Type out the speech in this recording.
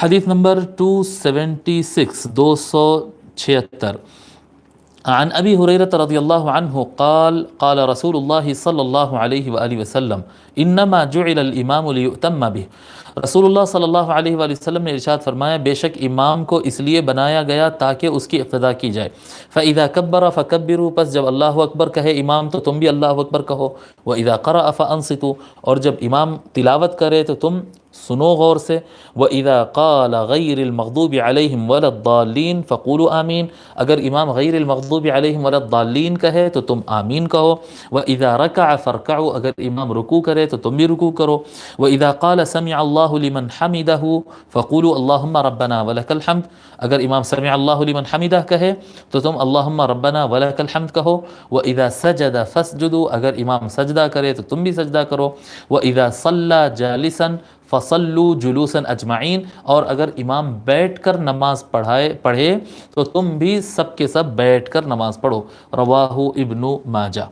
حدیث نمبر 276 276 عن ابی ہریرہ رضی اللہ عنہ قال قال رسول اللہ صلی اللہ علیہ وآلہ وسلم انما جعل الامام لیؤتم به. رسول اللہ صلی اللہ علیہ وآلہ وسلم نے ارشاد فرمایا بے شک امام کو اس لیے بنایا گیا تاکہ اس کی اقتداء کی جائے. فاذا کبر فکبروا، پس جب اللہ اکبر کہے امام تو تم بھی اللہ اکبر کہو. واذا قرأ فانصتوا، اور جب امام تلاوت کرے تو تم سنو غور سے. وَإِذَا قَالَ غَيْرِ الْمَغْضُوبِ عَلَيْهِمْ وَلَا الضَّالِّينَ فَقُولُوا آمِين، اگر امام غیر المغضوب علیہم ولا الضالین کہے تو تم آمین کہو. وَإِذَا رَكَعَ فَارْكَعُوا، اگر امام رکوع کرے تو تم بھی رکوع کرو. وَإِذَا قَالَ سَمِعَ اللَّهُ لِمَنْ حَمِدَهُ فَقُولُوا اللَّهُمَّ رَبَّنَا وَلَكَ الْحَمْدُ، اگر امام سمع اللہ لمن حمدہ کہے تو تم اللہم ربنا ولک الحمد کہو. وَإِذَا سَجَدَ فَاسْجُدُوا، اگر امام سجدہ کرے تو تم بھی سجدہ کرو. وَإِذَا صَلَّى جَالِسًا فَصَلُّوا جُلُوسًا أَجْمَعِينَ، اور اگر امام بیٹھ کر نماز پڑھے تو تم بھی سب کے سب بیٹھ کر نماز پڑھو. رواہ ابن ماجہ.